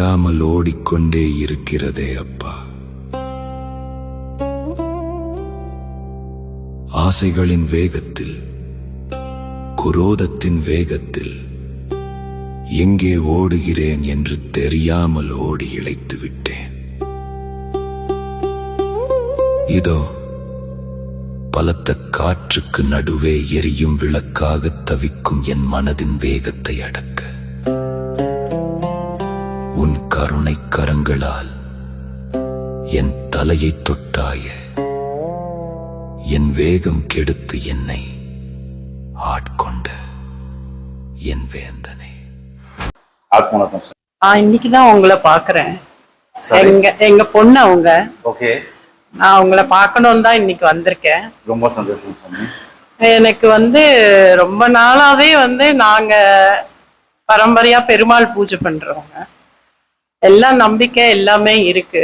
தெரியாமல் ஓடிக்கொண்டே இருக்கிறதே அப்பா. ஆசைகளின் வேகத்தில், குரோதத்தின் வேகத்தில் எங்கே ஓடுகிறேன் என்று தெரியாமல் ஓடி இளைத்து விட்டேன். இதோ பலத்த காற்றுக்கு நடுவே எரியும் விளக்காக தவிக்கும் என் மனதின் வேகத்தை அடக்க உன் கருணை கரங்களால் என் தலையை தொட்டாய. என் வேகம் கெடுத்து என்னை ஆட்கொண்ட என் வேந்தனே. இன்னைக்குதான் உங்களை பாக்குறேன். எங்க பொண்ணு அவங்க. ஓகே, நான் உங்களை பார்க்கணும் தான் இன்னைக்கு வந்திருக்கேன். ரொம்ப சந்தோஷம். எனக்கு ரொம்ப நாளாவே நாங்க பரம்பரையா பெருமாள் பூஜை பண்றவங்க. எல்லாம் நம்பிக்கை எல்லாமே இருக்கு.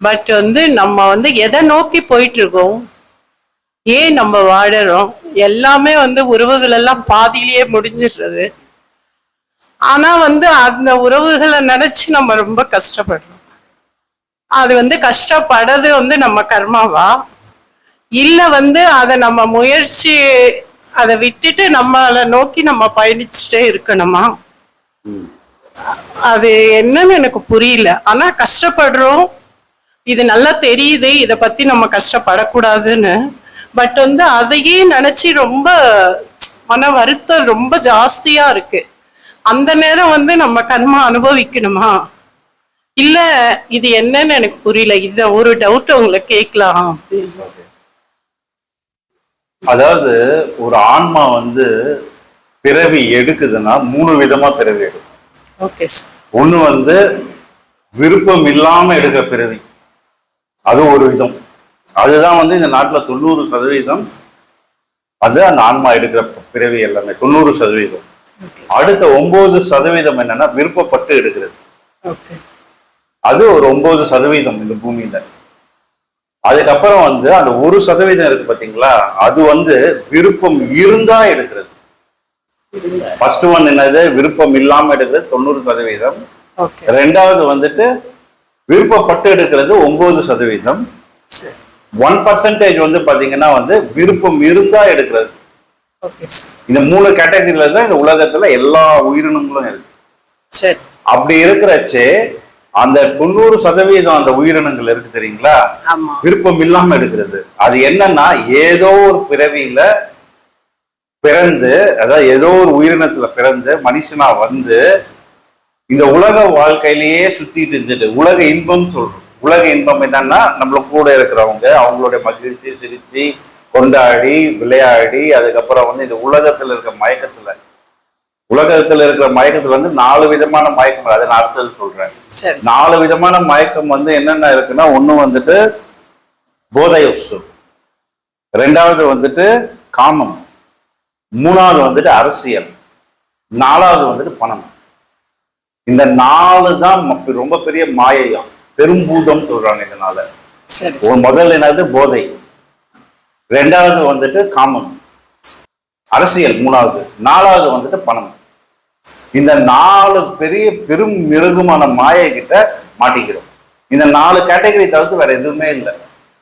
பட் நம்ம எதை நோக்கி போயிட்டு இருக்கோம், ஏன் நம்ம வாழறோம், எல்லாமே உறவுகள் எல்லாம் பாதியிலேயே முடிஞ்சிடுறது. ஆனா அந்த உறவுகளை நினைச்சு நம்ம ரொம்ப கஷ்டப்படுறோம். அது கஷ்டப்படுறது நம்ம கர்மாவா, இல்ல அதை நம்ம முயற்சி அதை விட்டுட்டு நம்மளை நோக்கி நம்ம பயணிச்சுட்டே இருக்கணுமா? அது என்னன்னு எனக்கு புரியல. ஆனா கஷ்டப்படுறோம், இது நல்லா தெரியுது, இத பத்தி நம்ம கஷ்டப்படக்கூடாதுன்னு. பட் அதையே நினைச்சு ரொம்ப மன வருத்தம் ரொம்ப ஜாஸ்தியா இருக்கு. அந்த நேரம் நம்ம கர்மா அனுபவிக்கணுமா, இல்ல இது என்னன்னு எனக்கு புரியல. இத ஒரு டவுட் உங்களை கேட்கலாம். அதாவது ஒரு ஆன்மா பிறவி எடுக்குதுன்னா 3 விதமா பிறவி எடுக்கும். Okay sir. ஒண்ணு விருப்பம் இல்லாம எடுக்கிற பிறவி, அது ஒரு விதம். அதுதான் இந்த நாட்டுல 90% அது அந்த ஆன்மா எடுக்கிற பிறவி எல்லாமே 90%. அடுத்த 9% என்னன்னா விருப்பப்பட்டு எடுக்கிறது. அது ஒரு 9% இந்த பூமியில. அதுக்கப்புறம் அந்த 1% இருக்கு பாத்தீங்களா, அது விருப்பம் இருந்தா எடுக்கிறது. ஃபர்ஸ்ட் ஒன் என்னது, விருப்பம் இல்லாம எடுக்கிறது 90%. ரெண்டாவது விருப்பப்பட்டு எடுக்கிறது 9%. 1% பாத்தீங்கன்னா விருப்பம் இருந்தா எடுக்கிறது. இந்த 3 கேட்டகரியில தான் இந்த உலகத்துல எல்லா உயிரினங்களும் இருக்கு. அப்படி இருக்கிறச்சே அந்த 90% அந்த உயிரினங்கள் இருக்கு தெரியுங்களா, விருப்பம் இல்லாம எடுக்கிறது. அது என்னன்னா ஏதோ ஒரு பிறவியில பிறந்து, அதாவது ஏதோ ஒரு உயிரினத்துல பிறந்து மனுஷனா இந்த உலக வாழ்க்கையிலேயே சுத்திட்டு இருந்துட்டு உலக இன்பம் சொல்றோம். உலக இன்பம் என்னன்னா நம்மள கூட இருக்கிறவங்க அவங்களுடைய மகிழ்ச்சி சிரிச்சு கொண்டாடி விளையாடி, அதுக்கப்புறம் இந்த உலகத்துல இருக்கிற மயக்கத்துல 4 விதமான மயக்கம். அதை நான் அடுத்தது சொல்றேன். 4 விதமான மயக்கம் என்னென்ன இருக்குன்னா, ஒண்ணு போதை வஸ்து, ரெண்டாவது காமம், மூணாவது அரசியல், நாலாவது பணம். இந்த 4 தான் ரொம்ப பெரிய மாயையம், பெரும்பூதம் சொல்றாங்க. இதனால முதல் என்னது போதை, ரெண்டாவது காமம், அரசியல் மூணாவது, நாலாவது பணம். இந்த 4 பெரிய பெரும் மிருகமான மாயை கிட்ட மாட்டிக்கிறோம். இந்த 4 கேட்டகரி தவிர்த்து வேற எதுவுமே இல்லை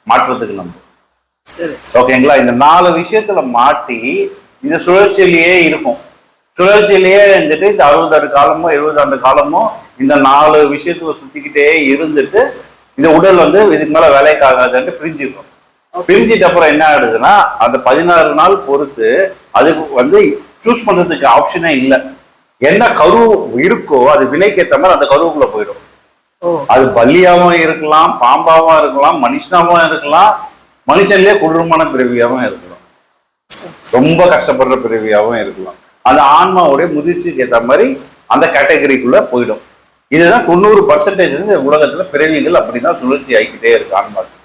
மாற்றுறதுக்கு நம்ம. ஓகேங்களா? இந்த 4 விஷயத்துல மாட்டி இந்த சுழற்சியிலேயே இருக்கும். சுழற்சியிலேயே இந்த 60 ஆண்டு காலமோ 70 ஆண்டு காலமோ இந்த 4 விஷயத்துல சுத்திக்கிட்டே இருந்துட்டு இந்த உடல் இதுக்கு மேல வேலைக்காகாதுன்ட்டு பிரிஞ்சிடும். பிரிஞ்சிட்ட அப்புறம் என்ன ஆயிடுதுன்னா, அந்த 16 நாள் பொறுத்து அதுக்கு சூஸ் பண்றதுக்கு ஆப்ஷனே இல்லை. என்ன கரு இருக்கோ அது வினைக்கேற்ற மாதிரி அந்த கருவுக்குள்ள போயிடும். அது பல்லியாவும் இருக்கலாம், பாம்பாவும் இருக்கலாம், மனுஷனாவும் இருக்கலாம், மனுஷன்லயே கொடூரமான பிறவியாவும் இருக்கலாம், ரொம்ப கஷ்டப்படுற பிறவியாவும் இருக்கலாம். அந்த ஆன்மாவுடைய முதிர்ச்சிக்கு ஏற்ற மாதிரி அந்த கேட்டகரிக்குள்ள போயிடும். இதுதான் 90% இந்த உலகத்துல பிறவிகள் அப்படிதான் சுழற்சி ஆகிக்கிட்டே இருக்கு ஆன்மாக்கு.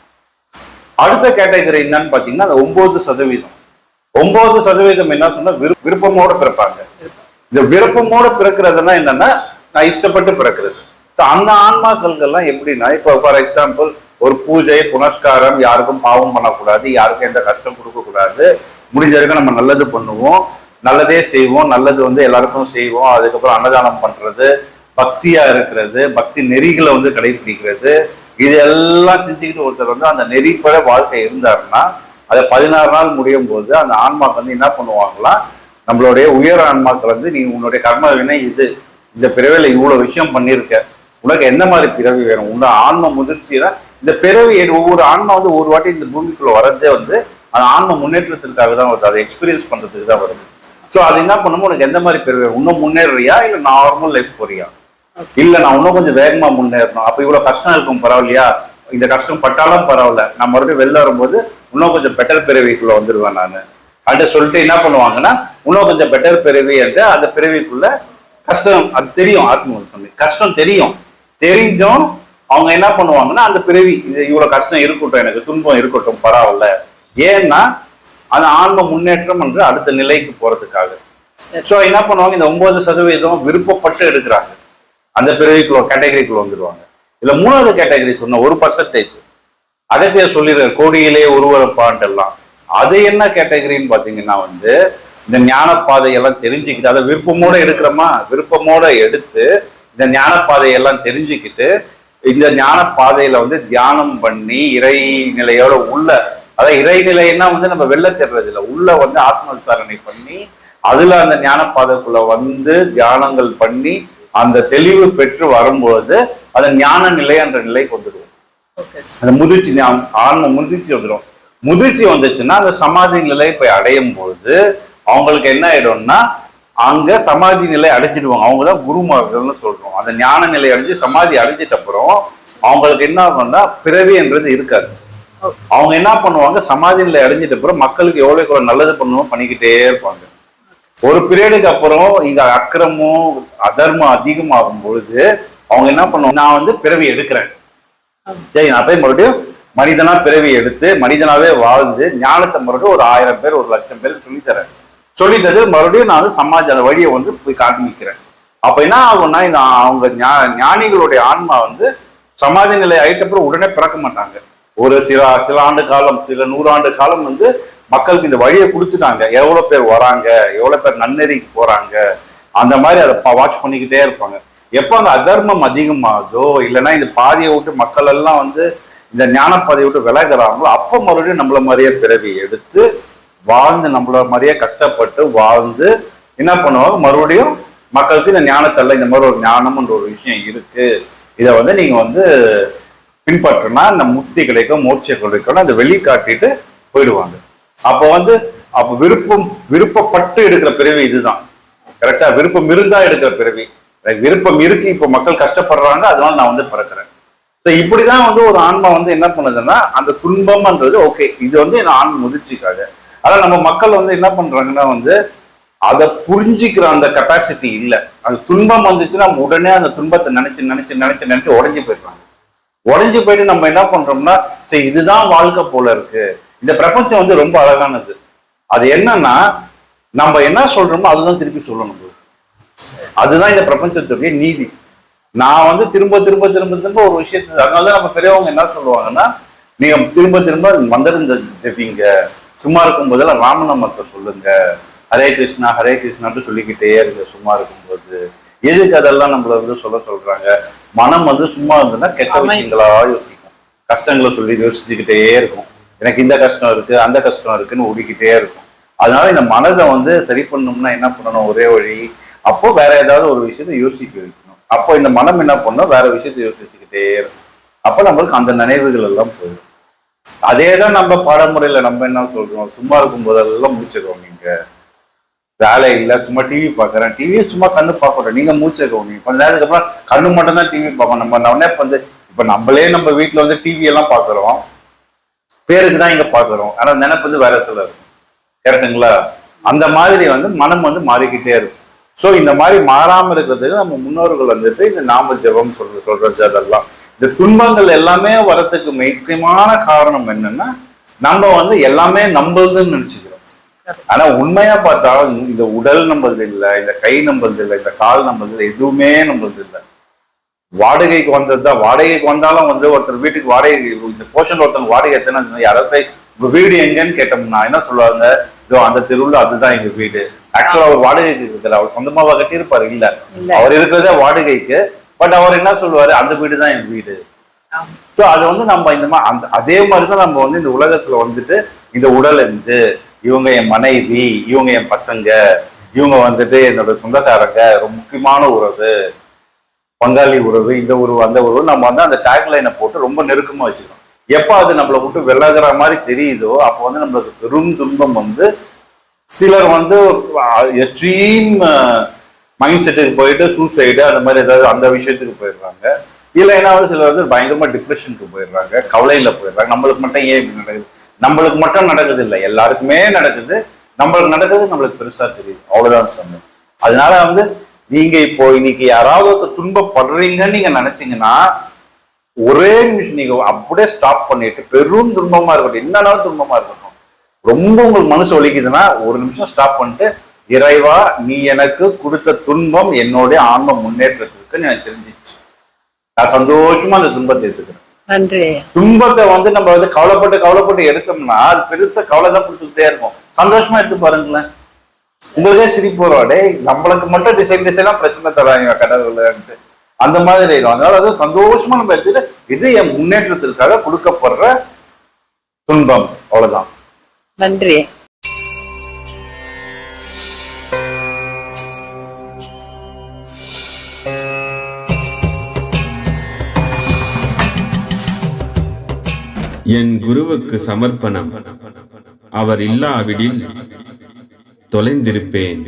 அடுத்த கேட்டகரி என்னன்னு பாத்தீங்கன்னா, அந்த 9%. 9% என்ன சொன்னா விருப்பமோட பிறப்பாங்க. இந்த விருப்பமோட பிறக்கிறதுனா என்னன்னா, நான் இஷ்டப்பட்டு பிறக்கிறது. அந்த ஆன்மாக்கள்லாம் எப்படின்னா, இப்போ ஃபார் எக்ஸாம்பிள் ஒரு பூஜை புனஸ்காரம், யாருக்கும் பாவம் பண்ணக்கூடாது, யாருக்கும் எந்த கஷ்டம் கொடுக்கக்கூடாது, முடிஞ்ச வரைக்கும் நம்ம நல்லது பண்ணுவோம், நல்லதே செய்வோம், நல்லது எல்லாருக்கும் செய்வோம், அதுக்கப்புறம் அன்னதானம் பண்றது, பக்தியா இருக்கிறது, பக்தி நெறிகளை வந்து கடைபிடிக்கிறது, இதெல்லாம் செஞ்சுக்கிட்டு ஒருத்தர் வந்து அந்த நெறிப்பட வாழ்க்கை இருந்தாருன்னா அதை 16 நாள் முடியும் போது அந்த ஆன்மாக்கு வந்து என்ன பண்ணுவாங்களாம், நம்மளுடைய உயர் ஆன்மாக்கள் வந்து நீ உன்னுடைய கர்ம வினை இது, இந்த பிறவில இவ்வளவு விஷயம் பண்ணியிருக்க, உனக்கு எந்த மாதிரி பிறவி வேணும், உன்னோட ஆன்ம முதிர்ச்சினா இந்த பிறவி ஒவ்வொரு ஆன்மா வந்து ஒரு வாட்டி இந்த பூமிக்குள்ள வரதே வந்து அந்த ஆன்ம முன்னேற்றத்திற்காக தான் வருது, அதை எக்ஸ்பீரியன்ஸ் பண்றதுக்கு தான் வருது. ஸோ அது என்ன பண்ணுமோ உனக்கு எந்த மாதிரி பிறவி வேணும், இன்னும் முன்னேறியா இல்லை நார்மல் லைஃப் போறியா, இல்ல நான் இன்னும் கொஞ்சம் வேகமா முன்னேறணும், அப்ப இவ்வளவு கஷ்டம் இருக்கும் பரவாயில்லையா, இந்த கஷ்டம் பட்டாலும் பரவாயில்ல, நான் மறுபடியும் வெளில வரும்போது இன்னும் கொஞ்சம் பெட்டர் பிறவிக்குள்ள வந்துடுவேன் நான் அப்படின்னு சொல்லிட்டு என்ன பண்ணுவாங்கன்னா இன்னும் கொஞ்சம் பெட்டர் பிறவி என்று அந்த பிறவிக்குள்ள கஷ்டம் அது தெரியும், ஆத்ம கஷ்டம் தெரிஞ்சும் அவங்க என்ன பண்ணுவாங்கன்னா அந்த பிறவி இது இவ்வளவு கஷ்டம் இருக்கட்டும், எனக்கு துன்பம் இருக்கட்டும் பரவாயில்ல, ஏன்னா அந்த ஆன்ம முன்னேற்றம் என்று அடுத்த நிலைக்கு போறதுக்காக. ஸோ என்ன பண்ணுவாங்க, இந்த 9% விருப்பப்பட்டு எடுக்கிறாங்க, அந்த பிறவிக்குள்ள கேட்டகரிக்குள்ள வந்துடுவாங்க. இதுல 3வது கேட்டகரி சொன்ன 1% அகத்தியர் சொல்லிடுற கோடியிலே உருவப்பான்ட்டு எல்லாம், அது என்ன கேட்டகரின்னு பாத்தீங்கன்னா வந்து இந்த ஞான பாதையெல்லாம் தெரிஞ்சுக்கிட்டு, அதை விருப்பமோட எடுக்கிறோமா, விருப்பமோட எடுத்து இந்த ஞான பாதையெல்லாம் தெரிஞ்சுக்கிட்டு இந்த ஞான பாதையில வந்து தியானம் பண்ணி இறைநிலையோட உள்ள, அதாவது இறைநிலைன்னா வந்து நம்ம வெளில தேடுறது இல்லை, உள்ள வந்து ஆத்ம விசாரணை பண்ணி அதுல அந்த ஞான பாதைக்குள்ள வந்து தியானங்கள் பண்ணி அந்த தெளிவு பெற்று வரும்போது அது ஞான நிலை என்ற நிலைக்கு வந்துடுவோம். அந்த முதிர்ச்சி ஆன்ம முதிர்ச்சி வந்துடும். முதிர்ச்சி வந்துச்சுன்னா அந்த சமாதி நிலை போய் அடையும் போது அவங்களுக்கு என்ன ஆயிடும்னா அங்க சமாதி நிலை அடைஞ்சிடுவாங்க. அவங்கதான் குருமார்கள்னு சொல்றோம். அந்த ஞான நிலை அடைஞ்சு சமாதி அடைஞ்சிட்ட அப்புறம் அவங்களுக்கு என்ன ஆகும்னா பிறவி என்றது இருக்காது. அவங்க என்ன பண்ணுவாங்க, சமாதி நிலை அடைஞ்சிட்ட அப்புறம் மக்களுக்கு எவ்வளவு நல்லது பண்ணுவோம் பண்ணிக்கிட்டே இருப்பாங்க. ஒரு பீரியடுக்கு அப்புறம் இங்க அக்கிரமும் அதர்மம் அதிகமாகும் பொழுது அவங்க என்ன பண்ணுவாங்க, நான் வந்து பிறவி எடுக்கிறேன், சரி நான் போய் மறுபடியும் மனிதனா பிறவி எடுத்து மனிதனாவே வாழ்ந்து ஞானத்தை மறுபடியும் ஒரு 1000 பேர் 1,00,000 பேருக்கு சொல்லித்தரது மறுபடியும் நான் வந்து சமாஜ அந்த வழியை வந்து போய் காண்பிக்கிறேன். அப்ப என்ன ஆகும்னா இந்த அவங்க ஞானிகளுடைய ஆன்மா வந்து சமாதி நிலை ஆயிட்டப்புறம் உடனே பிறக்க மாட்டாங்க. ஒரு சில ஆண்டு காலம், சில 100 ஆண்டு காலம் வந்து மக்களுக்கு இந்த வழியை கொடுத்துட்டாங்க. எவ்வளவு பேர் வராங்க, எவ்வளவு பேர் நன்னெறிக்கு போறாங்க, அந்த மாதிரி அதை வாட்ச் பண்ணிக்கிட்டே இருப்பாங்க. எப்போ அந்த அதர்மம் அதிகமாகுதோ இல்லைன்னா இந்த பாதையை விட்டு மக்கள் எல்லாம் வந்து இந்த ஞான பாதையை விட்டு விலகிறாங்களோ அப்போ மறுபடியும் நம்மள மாதிரியே பிறவி எடுத்து வாழ்ந்து நம்மள மாதிரியே கஷ்டப்பட்டு வாழ்ந்து என்ன பண்ணுவாங்க, மறுபடியும் மக்களுக்கு இந்த ஞானத்தல்ல இந்த மாதிரி ஒரு ஞானம்ன்ற ஒரு விஷயம் இருக்கு, இதை வந்து நீங்க வந்து பின்பற்றினா இந்த முக்தி கிடைக்கும், மோட்ச கிடைக்கும், அதை வெளிக்காட்டிட்டு போயிடுவாங்க. அப்போ வந்து அப்போ விருப்பப்பட்டு எடுக்கிற பிறவி இதுதான் கரெக்டா. விருப்பம் இருந்தா எடுக்கிற பிறவி. விருப்பம் இருக்கு, இப்போ மக்கள் கஷ்டப்படுறாங்க, அதனால நான் வந்து பிறக்கிறேன். இப்படிதான் வந்து ஒரு ஆன்மா வந்து என்ன பண்ணுதுன்னா அந்த துன்பம்ன்றது ஓகே, இது வந்து என் ஆன்ம முதிர்ச்சிக்காக. ஆனா நம்ம மக்கள் வந்து என்ன பண்றாங்கன்னா வந்து அதை புரிஞ்சிக்கிற அந்த கெப்பாசிட்டி இல்லை. அந்த துன்பம் வந்துச்சுன்னா உடனே அந்த துன்பத்தை நினைச்சு உடஞ்சி போயிடுறாங்க. உடஞ்சி போயிட்டு நம்ம என்ன பண்றோம்னா சரி இதுதான் வாழ்க்கை போல இருக்கு, இந்த பிரபஞ்சம் வந்து ரொம்ப அழகானது, அது என்னன்னா நம்ம என்ன சொல்றோமோ அதுதான் திருப்பி சொல்லணும், அதுதான் இந்த பிரபஞ்சத்துடைய நீதி. நான் வந்து திரும்ப திரும்ப திரும்ப திரும்ப ஒரு விஷயத்த, அதனாலதான் நம்ம பெரியவங்க என்ன சொல்லுவாங்கன்னா நீங்க திரும்ப திரும்ப மந்திரம் ஜெபிங்க, சும்மா இருக்கும் போதெல்லாம் ராமநாமத்தை சொல்லுங்க, ஹரே கிருஷ்ணான்னு சொல்லிக்கிட்டே இருங்க சும்மா இருக்கும்போது. எதுக்கு அதெல்லாம் நம்மள வந்து சொல்றாங்க, மனம் வந்து சும்மா இருந்ததுன்னா கெட்ட விஷயங்களா யோசிக்கும், கஷ்டங்களை சொல்லி யோசிச்சுக்கிட்டே இருக்கும், எனக்கு இந்த கஷ்டம் இருக்கு அந்த கஷ்டம் இருக்குன்னு ஓடிக்கிட்டே இருக்கும். அதனால இந்த மனதை வந்து சரி பண்ணணும்னா என்ன பண்ணணும், ஒரே வழி அப்போ வேற ஏதாவது ஒரு விஷயத்த யோசிக்க வைக்கணும். அப்போ இந்த மனம் என்ன பண்ணும், வேற விஷயத்த யோசிச்சுக்கிட்டே இருக்கும். அப்போ நம்மளுக்கு அந்த நினைவுகள் எல்லாம் போயிடும். அதே தான் நம்ம பாடமுறையில நம்ம என்ன சொல்றோம், சும்மா இருக்கும் போதெல்லாம் மூச்சுக்கிறோம், நீங்க வேலை இல்லை சும்மா டிவி பார்க்குறேன், டிவியை சும்மா கண்ணு பார்க்கணும், நீங்க மூச்சுக்கிறோம், நீங்க கொஞ்ச நேரத்துக்கு அப்புறம் கண்ணு மட்டும் தான் டிவி பார்க்கணும். நம்ம வந்து இப்ப நம்மளே நம்ம வீட்டுல வந்து டிவி எல்லாம் பார்க்குறோம், பேருக்கு தான் இங்க பார்க்குறோம், ஆனா நினைப்பு வந்து வேற இடத்துல இருக்கும். கரெக்டுங்களா? அந்த மாதிரி வந்து மனம் வந்து மாறிக்கிட்டே இருக்கும். ஸோ இந்த மாதிரி மாறாம இருக்கிறதுக்கு நம்ம முன்னோர்கள் வந்துட்டு இந்த நாம ஜெபம் சொல்றது அதெல்லாம், இந்த துன்பங்கள் எல்லாமே வரத்துக்கு முக்கியமான காரணம் என்னன்னா நம்ம வந்து எல்லாமே நம்மளுதுன்னு நினைச்சுக்கிறோம். ஆனா உண்மையா பார்த்தா இந்த உடல் நம்மளது இல்லை, இந்த கை நம்மளது இல்லை, இந்த கால் நம்மளது இல்லை, எதுவுமே நம்மளது இல்லை. வாடகைக்கு வந்ததுதான். வாடகைக்கு வந்தாலும் வந்து ஒருத்தர் வீட்டுக்கு வாடகை, இந்த போர்ஷன் ஒருத்தவங்க வாடகை எத்தனை யாராவது உங்க வீடு எங்கன்னு கேட்டோம்னா என்ன சொல்லுவாங்க, இதோ அந்த தெருவுல அதுதான் எங்க வீடு, ஆக்சுவலா அவர் வாடகைக்கு இருக்கிற, அவர் சொந்தமாவா கட்டியிருப்பாரு? இல்ல, அவர் இருக்கிறதே வாடகைக்கு. பட் அவர் என்ன சொல்லுவாரு, அந்த வீடு தான் என் வீடு. ஸோ அது வந்து நம்ம இந்த மாதிரி அதே மாதிரிதான் நம்ம வந்து இந்த உலகத்துல வந்துட்டு இந்த உடல் இருந்து இவங்க என் மனைவி, இவங்க என் பசங்க, இவங்க வந்துட்டு என்னோட சொந்தக்காரங்க, ரொம்ப முக்கியமான உறவு, பங்காளி உறவு, இந்த உறவு அந்த உறவு, நம்ம வந்து அந்த டேக்லைனை போட்டு ரொம்ப நெருக்கமா வச்சுக்கணும். எப்போ அது நம்மளை விட்டு விலகிற மாதிரி தெரியுதோ அப்போ வந்து நம்மளுக்கு பெரும் துன்பம் வந்து, சிலர் வந்து எக்ஸ்ட்ரீம் மைண்ட் செட்டுக்கு போயிட்டு சூசைடு அந்த மாதிரி ஏதாவது அந்த விஷயத்துக்கு போயிடுறாங்க. இல்லைன்னா வந்து சிலர் வந்து பயங்கரமா டிப்ரெஷனுக்கு போயிடுறாங்க, கவலையில போயிடுறாங்க. நம்மளுக்கு மட்டும் ஏன் இப்படி நடக்குது? நம்மளுக்கு மட்டும் நடக்குது இல்லை, எல்லாருக்குமே நடக்குது. நம்மளுக்கு நடக்குது, நம்மளுக்கு பெருசா தெரியுது, அவ்வளவுதான் சொன்னேன். அதனால வந்து நீங்க இப்போ இன்னைக்கு யாராவது துன்பப்படுறீங்கன்னு நீங்க நினைச்சீங்கன்னா ஒரே நிமிஷம் நீங்க அப்படியே ஸ்டாப் பண்ணிட்டு, பெரும் துன்பமா இருக்கட்டும், என்னன்னாலும் துன்பமா இருக்கட்டும், ரொம்ப உங்களுக்கு மனசு வலிக்குதுன்னா ஒரு நிமிஷம் ஸ்டாப் பண்ணிட்டு, இறைவா நீ எனக்கு கொடுத்த துன்பம் என்னுடைய ஆன்ம முன்னேற்றத்திற்கு எனக்கு தெரிஞ்சிச்சு, நான் சந்தோஷமா அந்த துன்பத்தை எடுத்துக்கிறேன். நன்றி. துன்பத்தை வந்து நம்ம வந்து கவலைப்பட்டு எடுத்தோம்னா அது பெருசா கவலை தான் கொடுத்துக்கிட்டே இருக்கும். சந்தோஷமா எடுத்து பாருங்களேன், உங்களுக்கே சிரிப்பு வரும். டே நம்மளுக்கு மட்டும் டிசைனா பிரச்சனை தராங்க கடவுள்ன்ட்டு, அந்த மாதிரி. அதனால அது சந்தோஷமா நம்ம எடுத்துட்டு, இது என் முன்னேற்றத்திற்காக கொடுக்கப்படுற துன்பம், அவ்வளவுதான். நன்றி. என் குருவுக்கு சமர்ப்பணம். அவர் இல்லாவிடில் தொலைந்திருப்பேன்.